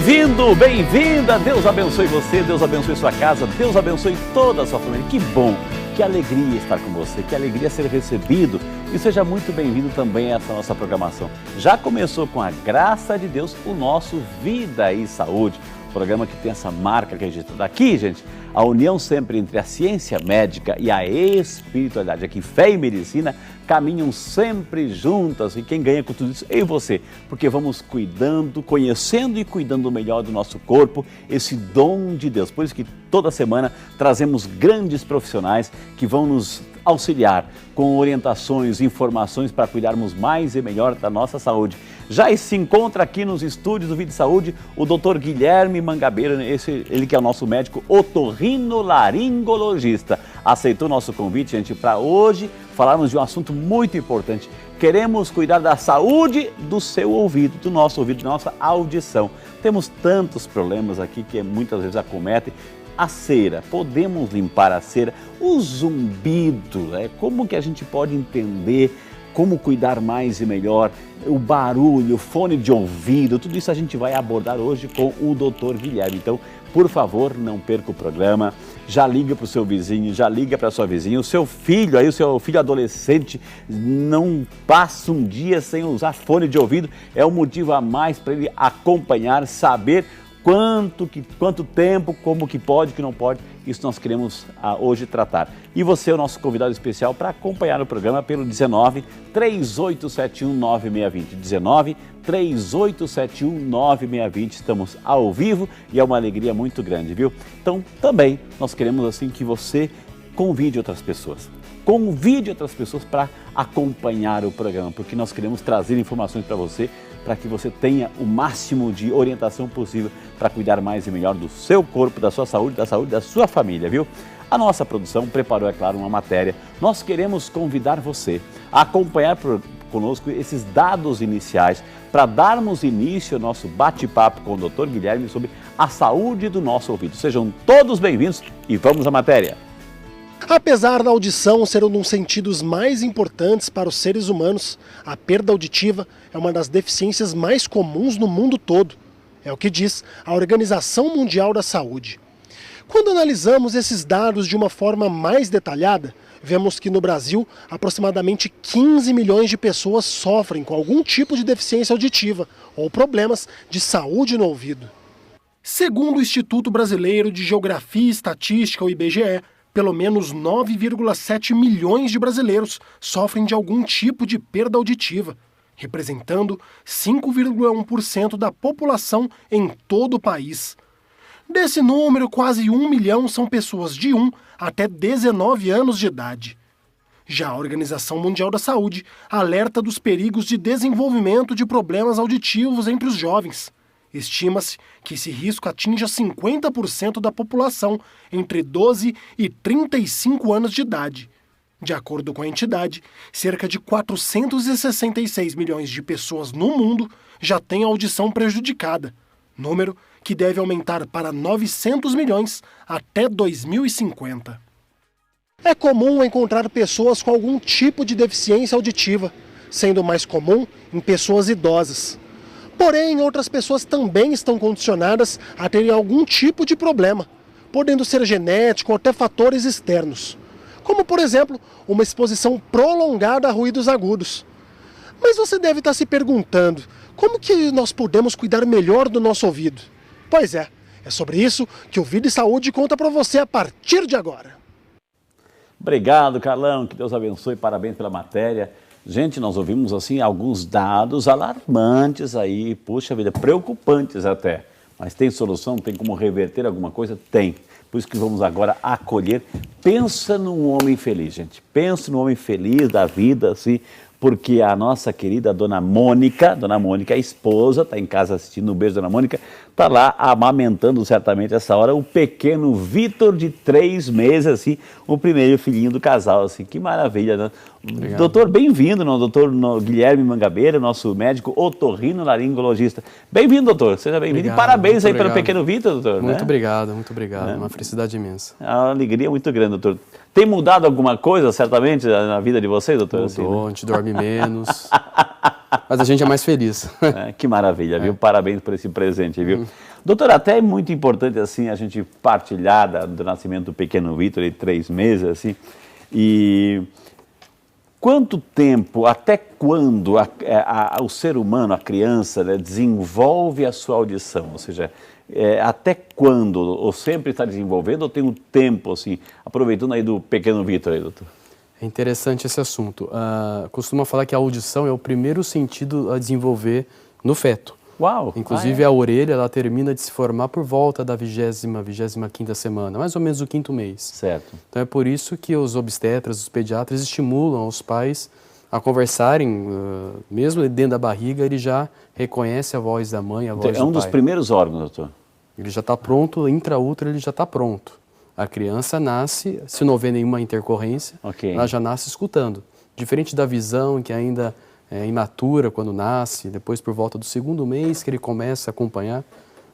Bem-vindo, bem-vinda, Deus abençoe você, Deus abençoe sua casa, Deus abençoe toda a sua família. Que bom, que alegria estar com você, que alegria ser recebido e seja muito bem-vindo também a essa nossa programação. Já começou com a graça de Deus o nosso Vida e Saúde, programa que tem essa marca que a gente dá aqui, gente, a união sempre entre a ciência médica e a espiritualidade. Aqui, fé e medicina caminham sempre juntas e quem ganha com tudo isso é você, porque vamos cuidando, conhecendo e cuidando melhor do nosso corpo, esse dom de Deus. Por isso que toda semana trazemos grandes profissionais que vão nos auxiliar com orientações, informações para cuidarmos mais e melhor da nossa saúde. Já se encontra aqui nos estúdios do Vida e Saúde o Dr. Guilherme Mangabeira, ele que é o nosso médico otorrinolaringologista. Aceitou nosso convite, gente, para hoje falarmos de um assunto muito importante. Queremos cuidar da saúde do seu ouvido, do nosso ouvido, da nossa audição. Temos tantos problemas aqui que muitas vezes acometem. A cera, podemos limpar a cera, o zumbido, como que a gente pode entender, como cuidar mais e melhor, o barulho, o fone de ouvido, tudo isso a gente vai abordar hoje com o Dr. Guilherme. Então, por favor, não perca o programa, já liga para o seu vizinho, já liga para a sua vizinha, o seu filho, o seu filho adolescente não passa um dia sem usar fone de ouvido, é um motivo a mais para ele acompanhar, saber quanto tempo, como que pode, que não pode, isso nós queremos hoje tratar. E você é o nosso convidado especial para acompanhar o programa pelo 19 3871 9620. 19 3871 9620. Estamos ao vivo e é uma alegria muito grande, viu? Então, também nós queremos assim que você convide outras pessoas. Convide outras pessoas para acompanhar o programa, porque nós queremos trazer informações para você, para que você tenha o máximo de orientação possível para cuidar mais e melhor do seu corpo, da sua saúde, da saúde da sua família, viu? A nossa produção preparou, é claro, uma matéria. Nós queremos convidar você a acompanhar conosco esses dados iniciais para darmos início ao nosso bate-papo com o Dr. Guilherme sobre a saúde do nosso ouvido. Sejam todos bem-vindos e vamos à matéria. Apesar da audição ser um dos sentidos mais importantes para os seres humanos, a perda auditiva é uma das deficiências mais comuns no mundo todo. É o que diz a Organização Mundial da Saúde. Quando analisamos esses dados de uma forma mais detalhada, vemos que no Brasil, aproximadamente 15 milhões de pessoas sofrem com algum tipo de deficiência auditiva ou problemas de saúde no ouvido. Segundo o Instituto Brasileiro de Geografia e Estatística, o IBGE, pelo menos 9,7 milhões de brasileiros sofrem de algum tipo de perda auditiva, representando 5,1% da população em todo o país. Desse número, quase 1 milhão são pessoas de 1 até 19 anos de idade. Já a Organização Mundial da Saúde alerta dos perigos de desenvolvimento de problemas auditivos entre os jovens. Estima-se que esse risco atinja 50% da população entre 12 e 35 anos de idade. De acordo com a entidade, cerca de 466 milhões de pessoas no mundo já têm a audição prejudicada, número que deve aumentar para 900 milhões até 2050. É comum encontrar pessoas com algum tipo de deficiência auditiva, sendo mais comum em pessoas idosas. Porém, outras pessoas também estão condicionadas a terem algum tipo de problema, podendo ser genético ou até fatores externos, como, por exemplo, uma exposição prolongada a ruídos agudos. Mas você deve estar se perguntando, como que nós podemos cuidar melhor do nosso ouvido? Pois é sobre isso que o Vida e Saúde conta para você a partir de agora. Obrigado, Carlão, que Deus abençoe, parabéns pela matéria. Gente, nós ouvimos assim alguns dados alarmantes aí, puxa vida, preocupantes até. Mas tem solução? Tem como reverter alguma coisa? Tem. Por isso que vamos agora acolher. Pensa num homem feliz, gente. Pensa num homem feliz da vida, assim, porque a nossa querida Dona Mônica, a esposa, está em casa assistindo, um beijo, Dona Mônica, está lá amamentando certamente essa hora o pequeno Vitor de 3 meses, assim, o primeiro filhinho do casal, assim, que maravilha, né? Obrigado. Doutor, bem-vindo, doutor Guilherme Mangabeira, nosso médico otorrinolaringologista. Bem-vindo, doutor, seja bem-vindo. E parabéns aí pelo pequeno Vitor, doutor. Muito obrigado, uma felicidade imensa. É uma alegria muito grande, doutor. Tem mudado alguma coisa, certamente, na vida de vocês, doutor? Mudou, assim, né? A gente dorme menos, mas a gente é mais feliz. Que maravilha, viu? Parabéns por esse presente, viu? Doutor, até é muito importante, assim, a gente partilhar do nascimento do pequeno Vitor, de 3 meses, assim, e quanto tempo, até quando o ser humano, a criança, né, desenvolve a sua audição? Ou seja, até quando? Ou sempre está desenvolvendo ou tem um tempo, assim, aproveitando aí do pequeno Vitor aí, doutor? É interessante esse assunto. Costuma falar que a audição é o primeiro sentido a desenvolver no feto. Uau! Inclusive a orelha, ela termina de se formar por volta da 25ª semana, mais ou menos o 5º mês. Certo. Então é por isso que os obstetras, os pediatras estimulam os pais a conversarem, mesmo dentro da barriga, ele já reconhece a voz da mãe, a voz do pai. É um dos primeiros órgãos, doutor? Ele já está pronto, intraútero ele já está pronto. A criança nasce, se não houver nenhuma intercorrência, ela já nasce escutando. Diferente da visão, que ainda é imatura quando nasce, depois por volta do 2º mês que ele começa a acompanhar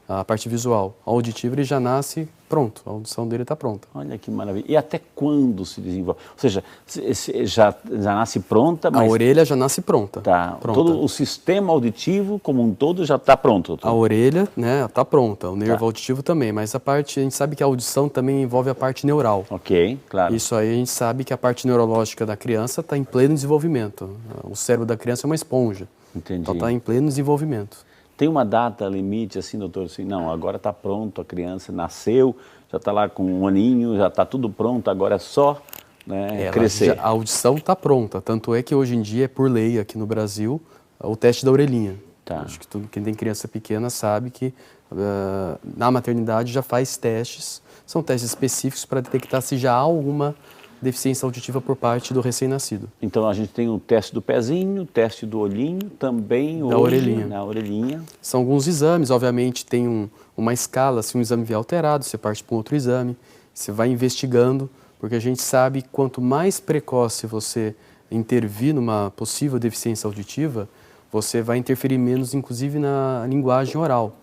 a parte visual. A auditiva ele já nasce pronto, a audição dele está pronta. Olha que maravilha. E até quando se desenvolve? Ou seja, já nasce pronta, mas... A orelha já nasce pronta. Tá. Todo o sistema auditivo como um todo já está pronto, doutor? A orelha, né, está pronta, o nervo auditivo também, mas a gente sabe que a audição também envolve a parte neural. Ok, claro. Isso aí a gente sabe que a parte neurológica da criança está em pleno desenvolvimento. O cérebro da criança é uma esponja. Entendi. Então está em pleno desenvolvimento. Tem uma data limite, assim, doutor? Assim, não, agora está pronto, a criança nasceu, já está lá com 1 aninho, já está tudo pronto, agora é só crescer. A audição está pronta, tanto é que hoje em dia é por lei aqui no Brasil o teste da orelhinha. Tá. Acho que quem tem criança pequena sabe que na maternidade já faz testes, são testes específicos para detectar se já há alguma deficiência auditiva por parte do recém-nascido. Então a gente tem o teste do pezinho, o teste do olhinho, também da orelhinha. Na orelhinha. São alguns exames, obviamente tem uma escala, se um exame vier alterado, você parte para um outro exame, você vai investigando, porque a gente sabe que quanto mais precoce você intervir numa possível deficiência auditiva, você vai interferir menos, inclusive, na linguagem oral.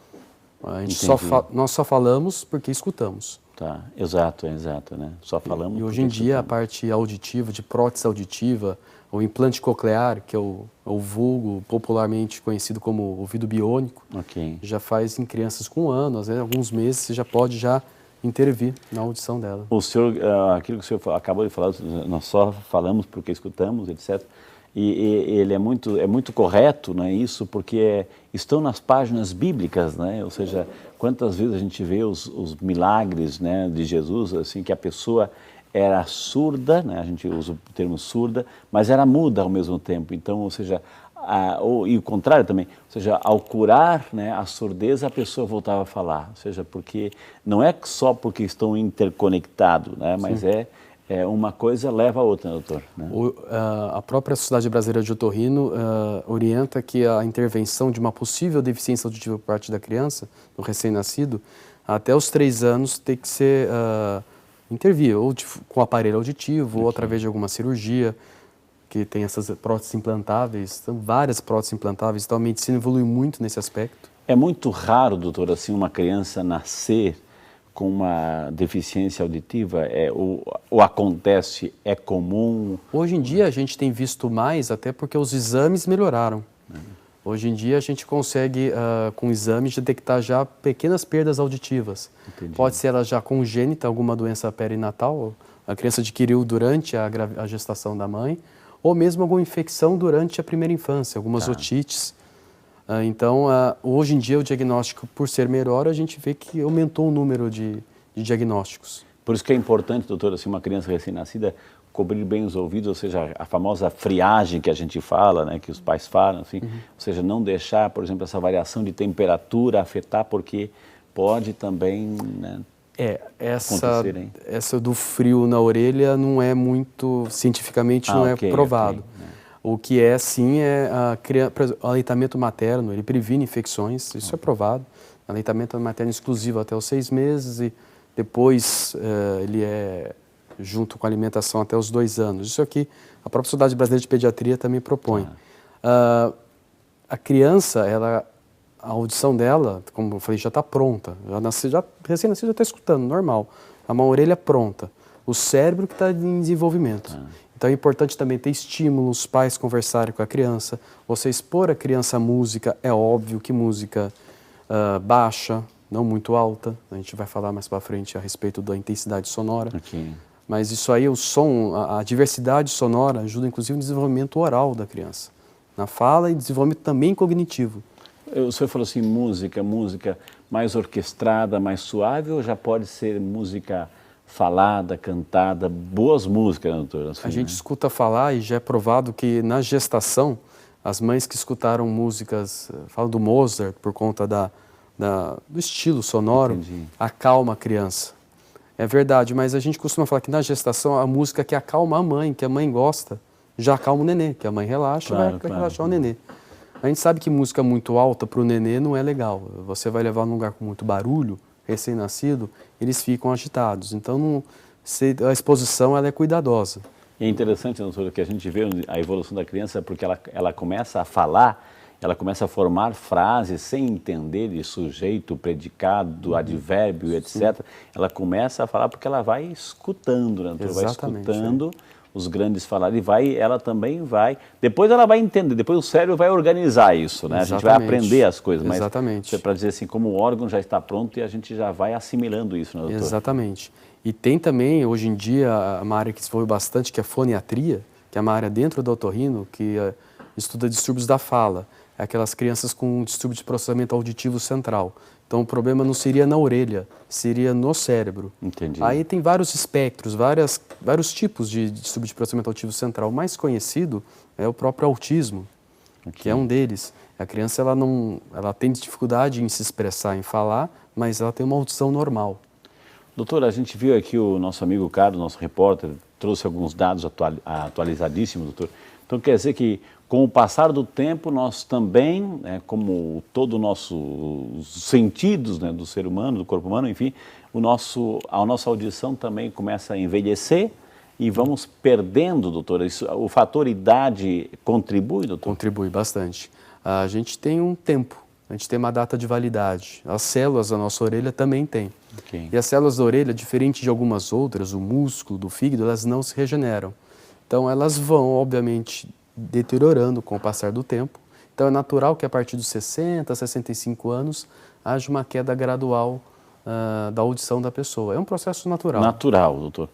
Nós só falamos porque escutamos. Tá, exato, né? Só falamos. E hoje em dia a parte auditiva, de prótese auditiva, o implante coclear, que é o vulgo popularmente conhecido como ouvido biônico, já faz em crianças com 1 ano, às vezes alguns meses você já pode intervir na audição dela. O senhor, aquilo que o senhor acabou de falar, nós só falamos porque escutamos, etc. E ele é muito correto, não é isso? Porque estão nas páginas bíblicas, né? Ou seja, quantas vezes a gente vê os milagres, né, de Jesus, assim, que a pessoa era surda, né? A gente usa o termo surda, mas era muda ao mesmo tempo. Então, ou seja, e o contrário também, ou seja, ao curar, né, a surdez, a pessoa voltava a falar. Ou seja, porque não é só porque estão interconectados, né? Mas uma coisa leva a outra, doutor. Né? A própria Sociedade Brasileira de Otorrino orienta que a intervenção de uma possível deficiência auditiva por parte da criança, do recém-nascido, até os 3 anos tem que ser intervir, ou com aparelho auditivo, ou através de alguma cirurgia, que tem essas próteses implantáveis, várias próteses implantáveis, então a medicina evolui muito nesse aspecto. É muito raro, doutor, assim, uma criança nascer com uma deficiência auditiva, ou acontece, é comum? Hoje em dia a gente tem visto mais, até porque os exames melhoraram. Hoje em dia a gente consegue, com exames, detectar já pequenas perdas auditivas. Entendi. Pode ser ela já congênita, alguma doença perinatal, a criança adquiriu durante a gestação da mãe, ou mesmo alguma infecção durante a primeira infância, algumas otites. Então, hoje em dia, o diagnóstico, por ser melhor, a gente vê que aumentou o número de diagnósticos. Por isso que é importante, doutor, assim, uma criança recém-nascida cobrir bem os ouvidos, ou seja, a famosa friagem que a gente fala, né, que os pais falam, assim, ou seja, não deixar, por exemplo, essa variação de temperatura afetar, porque pode também, né, essa do frio na orelha não é muito, cientificamente, não é provado. O que é, sim, o aleitamento materno, ele previne infecções, isso é provado. Aleitamento materno exclusivo até os 6 meses e depois ele é junto com a alimentação até os 2 anos. Isso aqui a própria Sociedade Brasileira de Pediatria também propõe. A criança, a audição dela, como eu falei, já está pronta. Recém-nascido já está escutando, normal. Uma orelha pronta. O cérebro que está em desenvolvimento. Então é importante também ter estímulo, os pais conversarem com a criança. Você expor a criança à música, é óbvio que música baixa, não muito alta. A gente vai falar mais para frente a respeito da intensidade sonora. Okay. Mas isso aí, o som, a diversidade sonora ajuda inclusive no desenvolvimento oral da criança. Na fala e desenvolvimento também cognitivo. O senhor falou assim, música mais orquestrada, mais suave, ou já pode ser música falada, cantada, boas músicas, né, doutor? Assim, a gente escuta falar e já é provado que na gestação, as mães que escutaram músicas, falam do Mozart por conta do estilo sonoro, acalma a criança. É verdade, mas a gente costuma falar que na gestação a música que acalma a mãe, que a mãe gosta, já acalma o nenê, que a mãe relaxa, vai relaxar o nenê. A gente sabe que música muito alta para o nenê não é legal. Você vai levar num lugar com muito barulho, recém-nascido, eles ficam agitados. Então, a exposição ela é cuidadosa. E é interessante, doutora, que a gente vê a evolução da criança porque ela começa a falar, ela começa a formar frases sem entender de sujeito, predicado, advérbio, etc. Sim. Ela começa a falar porque ela vai escutando, né, doutora? Vai escutando os grandes falar e ela também vai, depois ela vai entender, depois o cérebro vai organizar isso, né? A gente vai aprender as coisas, mas é para dizer assim, como o órgão já está pronto e a gente já vai assimilando isso, né, doutor? Exatamente. E tem também, hoje em dia, uma área que se desenvolveu bastante, que é a foniatria, que é uma área dentro do otorrino que estuda distúrbios da fala, é aquelas crianças com distúrbio de processamento auditivo central. Então, o problema não seria na orelha, seria no cérebro. Entendi. Aí tem vários espectros, vários tipos de distúrbio de processamento auditivo central. O mais conhecido é o próprio autismo, que é um deles. A criança ela tem dificuldade em se expressar, em falar, mas ela tem uma audição normal. Doutor, a gente viu aqui o nosso amigo Carlos, nosso repórter, trouxe alguns dados atualizadíssimos, doutor. Então, quer dizer que, com o passar do tempo, nós também, como todos os nossos sentidos, né, do ser humano, do corpo humano, enfim, a nossa audição também começa a envelhecer e vamos perdendo, doutor. O fator idade contribui, doutor? Contribui bastante. A gente tem um tempo, a gente tem uma data de validade. As células da nossa orelha também têm. Okay. E as células da orelha, diferente de algumas outras, o músculo, do fígado, elas não se regeneram. Então, elas vão, obviamente, deteriorando com o passar do tempo. Então, é natural que a partir dos 60, 65 anos, haja uma queda gradual da audição da pessoa. É um processo natural. Natural, doutor.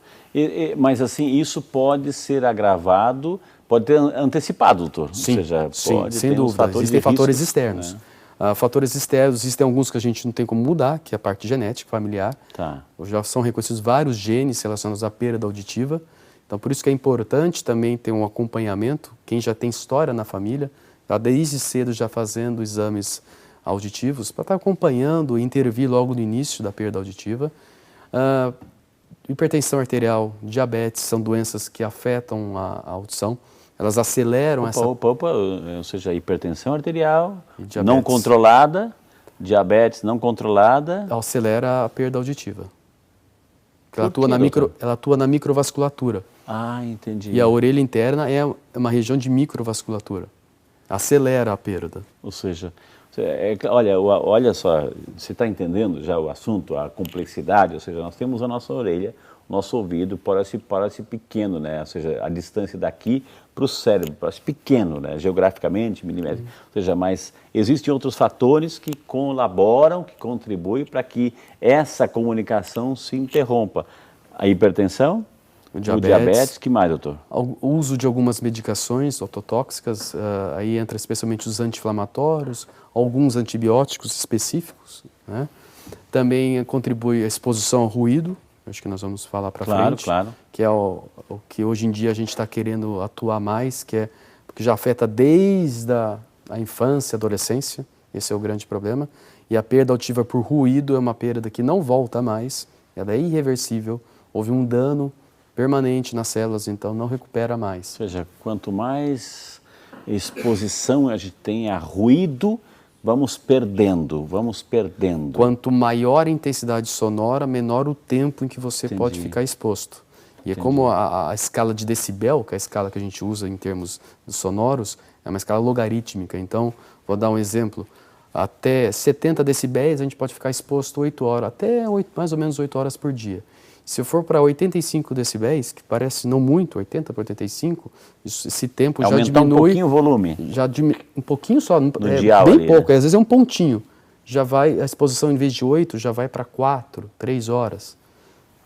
Mas, assim, isso pode ser agravado, pode ter antecipado, doutor? Sim, ou seja, pode sem dúvida. Existem fatores externos. Né? Fatores externos, existem alguns que a gente não tem como mudar, que é a parte genética, familiar. Tá. Já são reconhecidos vários genes relacionados à perda auditiva. Então, por isso que é importante também ter um acompanhamento, quem já tem história na família, já desde cedo já fazendo exames auditivos, para estar acompanhando e intervir logo no início da perda auditiva. Hipertensão arterial, diabetes, são doenças que afetam a audição. Elas aceleram ou seja, hipertensão arterial não controlada, diabetes não controlada. Acelera a perda auditiva. Ela atua na microvasculatura. Ah, entendi. E a orelha interna é uma região de microvasculatura. Acelera a perda. Ou seja, olha só, você está entendendo já o assunto, a complexidade, ou seja, nós temos a nossa orelha, nosso ouvido parece pequeno, né? Ou seja, a distância daqui para o cérebro parece pequeno, né? Geograficamente, milimétrico. Ou seja, mas existem outros fatores que colaboram, que contribuem para que essa comunicação se interrompa. A hipertensão, o diabetes, que mais, doutor? O uso de algumas medicações ototóxicas, aí entra especialmente os anti-inflamatórios, alguns antibióticos específicos, né? Também contribui a exposição ao ruído, acho que nós vamos falar para frente, que é o que hoje em dia a gente está querendo atuar mais, porque já afeta desde a infância, adolescência, esse é o grande problema, e a perda auditiva por ruído é uma perda que não volta mais, ela é irreversível, houve um dano permanente nas células, então não recupera mais. Ou seja, quanto mais exposição a gente tem a ruído, vamos perdendo. Quanto maior a intensidade sonora, menor o tempo em que você pode ficar exposto. E é como a escala de decibel, que é a escala que a gente usa em termos sonoros, é uma escala logarítmica. Então, vou dar um exemplo. Até 70 decibéis a gente pode ficar exposto 8 horas, até mais ou menos 8 horas por dia. Se eu for para 85 decibéis, que parece não muito, 80 para 85, esse tempo já diminui. Aumentar um pouquinho o volume. Já um pouquinho só, dial bem ali, pouco, né? Às vezes é um pontinho. Já vai, a exposição em vez de 8, já vai para 4, 3 horas.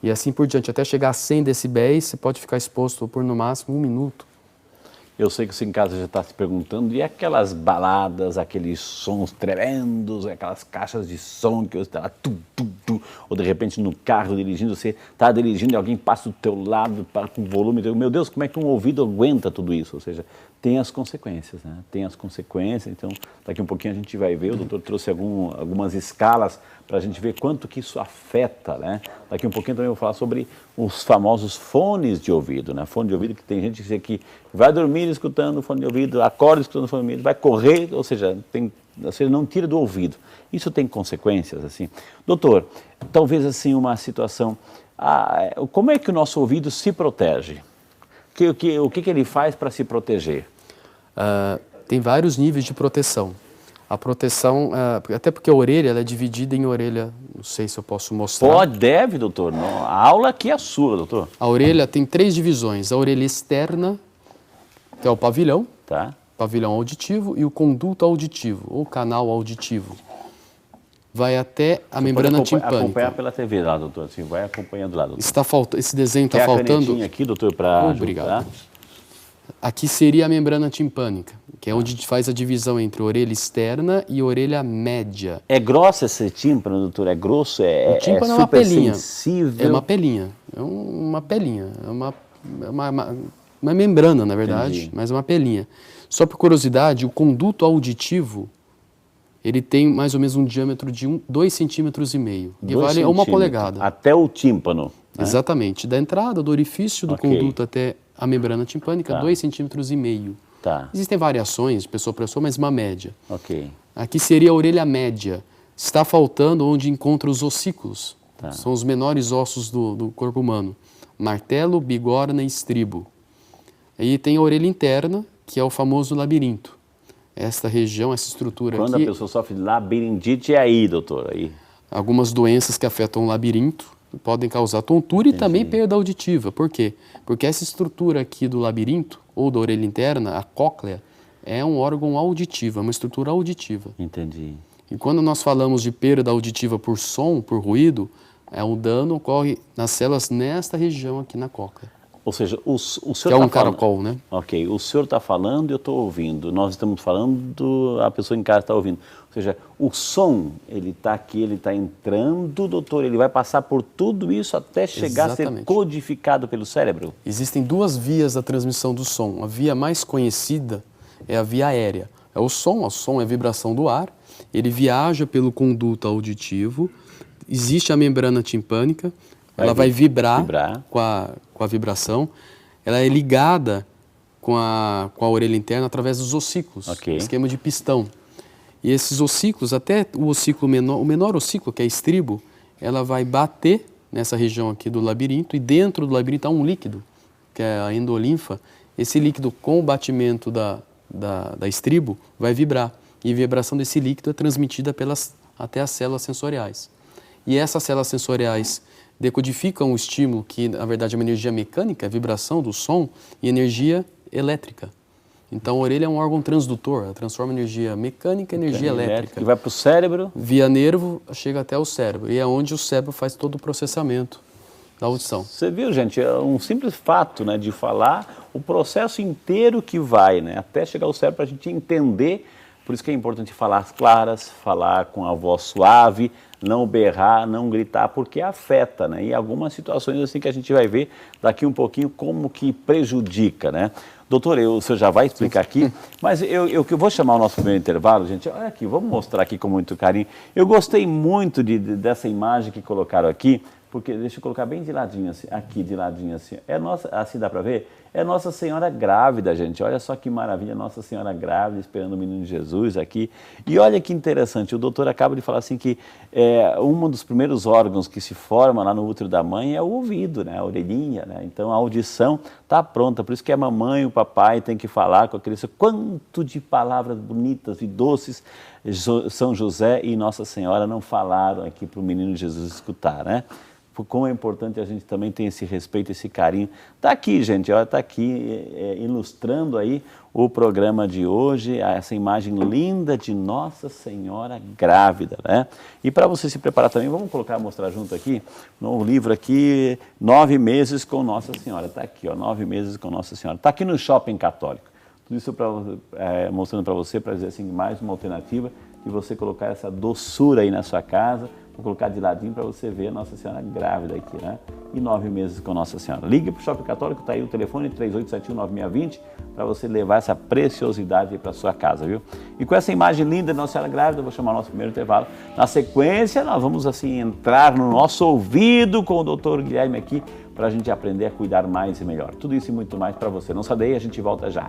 E assim por diante, até chegar a 100 decibéis, você pode ficar exposto por no máximo 1 minuto. Eu sei que você em casa já está se perguntando, e aquelas baladas, aqueles sons tremendos, aquelas caixas de som que você está lá, ou de repente no carro dirigindo, você está dirigindo e alguém passa do teu lado com volume, meu Deus, como é que um ouvido aguenta tudo isso? Ou seja, tem as consequências, né? Tem as consequências, então daqui um pouquinho a gente vai ver, o doutor trouxe algumas escalas para a gente ver quanto que isso afeta, né? Daqui um pouquinho também eu vou falar sobre os famosos fones de ouvido, né? Fone de ouvido, que tem gente que vai dormir escutando fone de ouvido, acorda escutando fone de ouvido, vai correr, ou seja, não tira do ouvido. Isso tem consequências, assim. Doutor, talvez assim uma situação, como é que o nosso ouvido se protege? O que ele faz para se proteger? Tem vários níveis de proteção. A proteção, até porque a orelha ela é dividida em orelha, não sei se eu posso mostrar. Deve, doutor. Não, a aula aqui é sua, doutor. A orelha tem 3 divisões. A orelha externa, que é o pavilhão, tá. Pavilhão auditivo, e o conduto auditivo, ou canal auditivo. Vai até a membrana timpânica. Acompanhar pela TV lá, doutor. Assim, vai acompanhando lá, doutor. Esse desenho está faltando. A canetinha aqui, doutor, para Obrigado. Aqui seria a membrana timpânica, que é onde faz a divisão entre orelha externa e orelha média. É grosso esse tímpano, doutor? É grosso? O tímpano é uma super pelinha. sensível? É uma pelinha. É uma pelinha. É uma membrana, na verdade, Entendi. mas é uma pelinha. Só por curiosidade, o conduto auditivo, ele tem mais ou menos um diâmetro de 2,5 centímetros, que vale a 1 polegada. Até o tímpano. Né? Exatamente. Da entrada do orifício do conduto até a membrana timpânica, 2,5 centímetros. Tá. Existem variações de pessoa para pessoa, mas uma média. Ok. Aqui seria a orelha média. Está faltando onde encontra os ossículos. Tá. São os menores ossos do corpo humano. Martelo, bigorna e estribo. Aí tem a orelha interna, que é o famoso labirinto. Esta região, essa estrutura Quando aqui... a pessoa sofre de labirintite, é aí, doutor? Aí. Algumas doenças que afetam o labirinto podem causar tontura e também perda auditiva. Por quê? Porque essa estrutura aqui do labirinto, ou da orelha interna, a cóclea, é um órgão auditivo, é uma estrutura auditiva. Entendi. E quando nós falamos de perda auditiva por som, por ruído, o dano ocorre nas células nesta região aqui na cóclea. Ou seja, o senhor que é um caracol, né? Ok, o senhor está falando e eu estou ouvindo. Nós estamos falando, a pessoa em casa está ouvindo. Ou seja, o som, ele está aqui, ele está entrando, doutor, ele vai passar por tudo isso até chegar a ser codificado pelo cérebro? Existem 2 vias da transmissão do som. A via mais conhecida é a via aérea. É o som é a vibração do ar, ele viaja pelo conduto auditivo, existe a membrana timpânica, ela vai vibrar. Com a vibração, ela é ligada com a orelha interna através dos ossículos, esquema de pistão. E esses ossículos, até o ossículo menor, o menor ossículo, que é estribo, ela vai bater nessa região aqui do labirinto, e dentro do labirinto há um líquido, que é a endolinfa. Esse líquido, com o batimento da estribo, vai vibrar. E a vibração desse líquido é transmitida até as células sensoriais. E essas células sensoriais decodificam o estímulo, que na verdade é uma energia mecânica, a vibração do som, e energia elétrica. Então a orelha é um órgão transdutor, ela transforma energia mecânica em energia elétrica. E vai para o cérebro? Via nervo, chega até o cérebro. E é onde o cérebro faz todo o processamento da audição. Você viu, gente, é um simples fato, né, de falar o processo inteiro que vai, né, até chegar ao cérebro para a gente entender. Por isso que é importante falar claras, falar com a voz suave, não berrar, não gritar, porque afeta, né? E algumas situações assim que a gente vai ver daqui um pouquinho como que prejudica, né? Doutor, o senhor já vai explicar aqui, mas eu vou chamar o nosso primeiro intervalo, gente. Olha aqui, vamos mostrar aqui com muito carinho. Eu gostei muito dessa imagem que colocaram aqui, porque deixa eu colocar bem de ladinho assim, aqui de ladinho assim, assim dá para ver? É Nossa Senhora grávida, gente, olha só que maravilha, Nossa Senhora grávida esperando o menino Jesus aqui. E olha que interessante, o doutor acaba de falar assim que um dos primeiros órgãos que se forma lá no útero da mãe é o ouvido, né, a orelhinha, né? Então a audição está pronta, por isso que a mamãe e o papai têm que falar com a criança. Quanto de palavras bonitas e doces São José e Nossa Senhora não falaram aqui para o menino Jesus escutar, né? Como é importante a gente também ter esse respeito, esse carinho. Está aqui, gente, está aqui ilustrando aí o programa de hoje, essa imagem linda de Nossa Senhora grávida, né? E para você se preparar também, vamos mostrar junto aqui, no livro aqui, 9 meses com Nossa Senhora. Está aqui, ó, 9 meses com Nossa Senhora. Está aqui no Shopping Católico. Tudo isso mostrando para você, para dizer assim, mais uma alternativa de você colocar essa doçura aí na sua casa. Vou colocar de ladinho para você ver a Nossa Senhora grávida aqui, né? E 9 meses com Nossa Senhora. Ligue para o Shopping Católico, está aí o telefone 3871-9620 para você levar essa preciosidade para sua casa, viu? E com essa imagem linda de Nossa Senhora grávida, eu vou chamar o nosso primeiro intervalo. Na sequência, nós vamos assim entrar no nosso ouvido com o doutor Guilherme aqui para a gente aprender a cuidar mais e melhor. Tudo isso e muito mais para você. Não saia daí, a gente volta já.